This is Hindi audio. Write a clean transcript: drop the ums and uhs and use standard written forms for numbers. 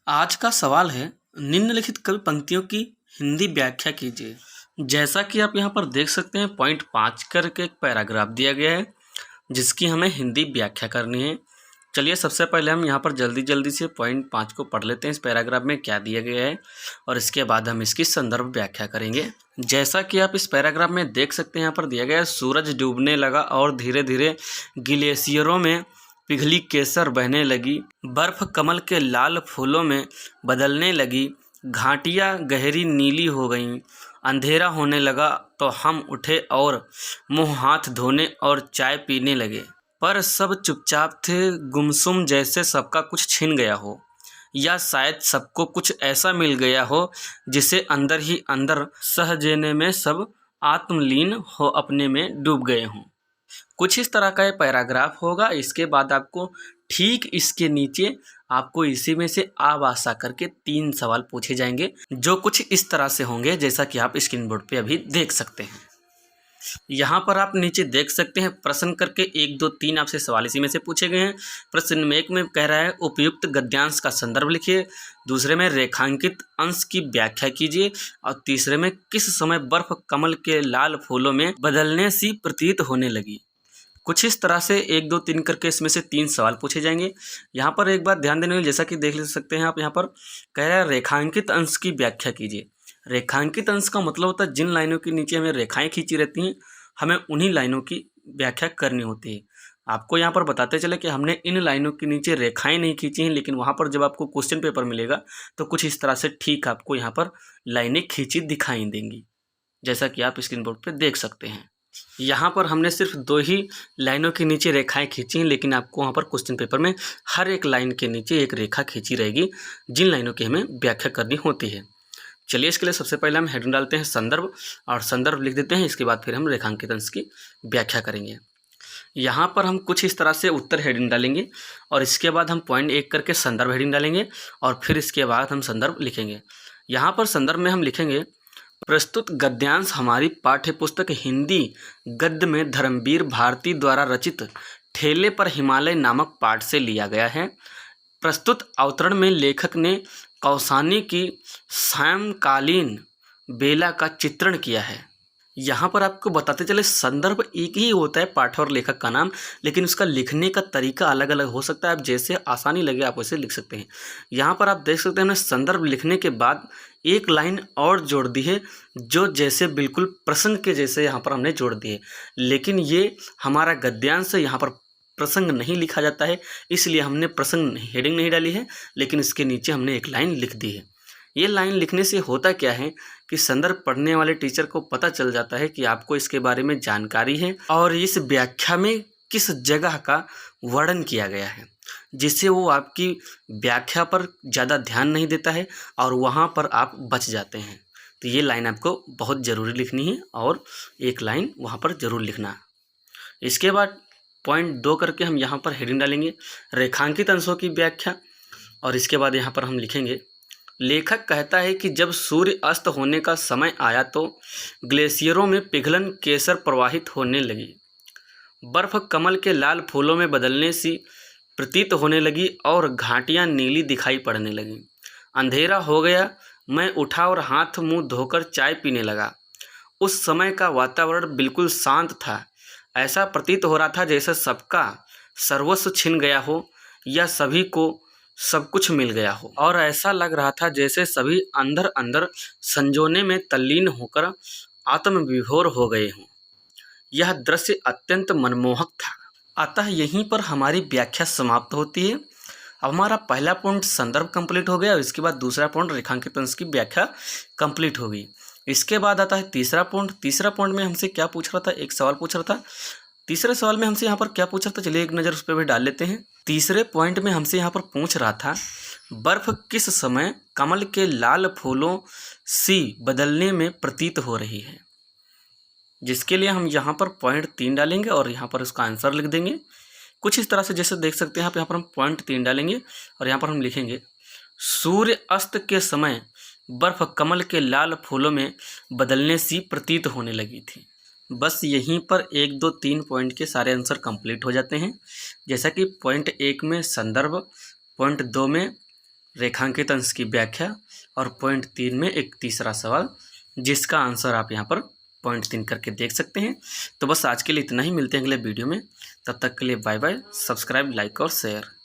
आज का सवाल है, निम्नलिखित कवि पंक्तियों की हिंदी व्याख्या कीजिए। जैसा कि आप यहाँ पर देख सकते हैं, पॉइंट 5 करके एक पैराग्राफ दिया गया है जिसकी हमें हिंदी व्याख्या करनी है। चलिए सबसे पहले हम यहाँ पर जल्दी से पॉइंट 5 को पढ़ लेते हैं, इस पैराग्राफ में क्या दिया गया है, और इसके बाद हम इसकी संदर्भ व्याख्या करेंगे। जैसा कि आप इस पैराग्राफ में देख सकते हैं, यहाँ पर दिया गया है, सूरज डूबने लगा और धीरे धीरे ग्लेशियरों में पिघली केसर बहने लगी, बर्फ कमल के लाल फूलों में बदलने लगी, घाटियाँ गहरी नीली हो गईं, अंधेरा होने लगा तो हम उठे और मुंह हाथ धोने और चाय पीने लगे। पर सब चुपचाप थे, गुमसुम, जैसे सबका कुछ छिन गया हो, या शायद सबको कुछ ऐसा मिल गया हो जिसे अंदर ही अंदर सहजेने में सब आत्मलीन हो अपने में डूब गए हों। कुछ इस तरह का ये पैराग्राफ होगा। इसके बाद आपको ठीक इसके नीचे आपको इसी में से आवासा करके 3 सवाल पूछे जाएंगे, जो कुछ इस तरह से होंगे जैसा कि आप स्क्रीन बोर्ड पे अभी देख सकते हैं। यहाँ पर आप नीचे देख सकते हैं प्रश्न करके 1, 2, 3 आपसे सवाल इसी में से पूछे गए हैं। प्रश्न में 1 में कह रहा है उपयुक्त गद्यांश का संदर्भ लिखिए, दूसरे में रेखांकित अंश की व्याख्या कीजिए, और तीसरे में किस समय बर्फ कमल के लाल फूलों में बदलने सी प्रतीत होने लगी। कुछ इस तरह से 1, 2, 3 करके इसमें से 3 सवाल पूछे जाएंगे। यहाँ पर एक बात ध्यान देने वाली, जैसा कि देख ले सकते हैं आप, यहाँ पर कह रहा है रेखांकित अंश की व्याख्या कीजिए। रेखांकित अंश का मतलब होता है जिन लाइनों के नीचे हमें रेखाएं खींची रहती हैं, हमें उन्हीं लाइनों की व्याख्या करनी होती है। आपको यहाँ पर बताते चले कि हमने इन लाइनों के नीचे रेखाएं नहीं खींची हैं, लेकिन वहाँ पर जब आपको क्वेश्चन पेपर मिलेगा तो कुछ इस तरह से ठीक आपको यहाँ पर लाइनें खींची दिखाई देंगी, जैसा कि आप स्क्रीन बोर्ड पर देख सकते हैं। यहाँ पर हमने सिर्फ 2 ही लाइनों के नीचे रेखाएं खींची हैं, लेकिन आपको वहाँ पर क्वेश्चन पेपर में हर एक लाइन के नीचे एक रेखा खींची रहेगी जिन लाइनों की हमें व्याख्या करनी होती है। चलिए इसके लिए सबसे पहले हम हेडिंग डालते हैं संदर्भ, और संदर्भ लिख देते हैं। इसके बाद फिर हम रेखांकित अंश की व्याख्या करेंगे। यहाँ पर हम कुछ इस तरह से उत्तर हेडिंग डालेंगे, और इसके बाद हम पॉइंट 1 करके संदर्भ हेडिंग डालेंगे, और फिर इसके बाद हम संदर्भ लिखेंगे। यहाँ पर संदर्भ में हम लिखेंगे, प्रस्तुत गद्यांश हमारी पाठ्य पुस्तक हिंदी गद्य में धर्मवीर भारती द्वारा रचित ठेले पर हिमालय नामक पाठ से लिया गया है। प्रस्तुत अवतरण में लेखक ने कौसानी की सायंकालीन बेला का चित्रण किया है। यहाँ पर आपको बताते चले, संदर्भ एक ही होता है पाठ और लेखक का नाम, लेकिन उसका लिखने का तरीका अलग अलग हो सकता है। आप जैसे आसानी लगे आप वैसे लिख सकते हैं। यहाँ पर आप देख सकते हैं, हमने संदर्भ लिखने के बाद एक लाइन और जोड़ दी है, जो जैसे बिल्कुल प्रसंग के जैसे यहाँ पर हमने जोड़ दी है, लेकिन ये हमारा गद्यांश है, यहाँ पर प्रसंग नहीं लिखा जाता है, इसलिए हमने प्रसंग हेडिंग नहीं डाली है, लेकिन इसके नीचे हमने एक लाइन लिख दी है। ये लाइन लिखने से होता क्या है कि संदर्भ पढ़ने वाले टीचर को पता चल जाता है कि आपको इसके बारे में जानकारी है और इस व्याख्या में किस जगह का वर्णन किया गया है, जिससे वो आपकी व्याख्या पर ज़्यादा ध्यान नहीं देता है और वहाँ पर आप बच जाते हैं। तो ये लाइन आपको बहुत ज़रूरी लिखनी है, और एक लाइन वहाँ पर ज़रूर लिखना। इसके बाद पॉइंट 2 करके हम यहाँ पर हेडिंग डालेंगे, रेखांकित अंशों की व्याख्या, और इसके बाद यहाँ पर हम लिखेंगे, लेखक कहता है कि जब सूर्य अस्त होने का समय आया तो ग्लेशियरों में पिघलन केसर प्रवाहित होने लगी, बर्फ कमल के लाल फूलों में बदलने सी प्रतीत होने लगी और घाटियाँ नीली दिखाई पड़ने लगीं। अंधेरा हो गया, मैं उठा और हाथ मुंह धोकर चाय पीने लगा। उस समय का वातावरण बिल्कुल शांत था। ऐसा प्रतीत हो रहा था जैसे सबका सर्वस्व छिन गया हो या सभी को सब कुछ मिल गया हो, और ऐसा लग रहा था जैसे सभी अंदर अंदर संजोने में तल्लीन होकर आत्मविभोर हो गए हों। यह दृश्य अत्यंत मनमोहक था। अतः यहीं पर हमारी व्याख्या समाप्त होती है। अब हमारा पहला पॉइंट संदर्भ कंप्लीट हो गया, और इसके बाद दूसरा पॉइंट रेखांकित अंश की व्याख्या कंप्लीट हो गई। इसके बाद आता है तीसरा पॉइंट। तीसरा पॉइंट में हमसे क्या पूछ रहा था, एक सवाल पूछ रहा था। तीसरे सवाल में हमसे यहाँ पर क्या पूछ रहा था, चलिए एक नज़र उस पर भी डाल लेते हैं। तीसरे पॉइंट में हमसे यहाँ पर पूछ रहा था, बर्फ किस समय कमल के लाल फूलों सी बदलने में प्रतीत हो रही है, जिसके लिए हम यहाँ पर पॉइंट 3 डालेंगे और यहाँ पर उसका आंसर लिख देंगे। कुछ इस तरह से जैसे देख सकते हैं आप, यहाँ पर हम पॉइंट 3 डालेंगे और यहाँ पर हम लिखेंगे, सूर्य अस्त के समय बर्फ कमल के लाल फूलों में बदलने सी प्रतीत होने लगी थी। बस यहीं पर 1, 2, 3 पॉइंट के सारे आंसर कंप्लीट हो जाते हैं। जैसा कि पॉइंट 1 में संदर्भ, पॉइंट 2 में रेखांकित अंश की व्याख्या, और पॉइंट 3 में एक तीसरा सवाल जिसका आंसर आप यहाँ पर पॉइंट 3 करके देख सकते हैं। तो बस आज के लिए इतना ही, मिलते हैं अगले वीडियो में। तब तक के लिए बाय बाय। सब्सक्राइब, लाइक और शेयर।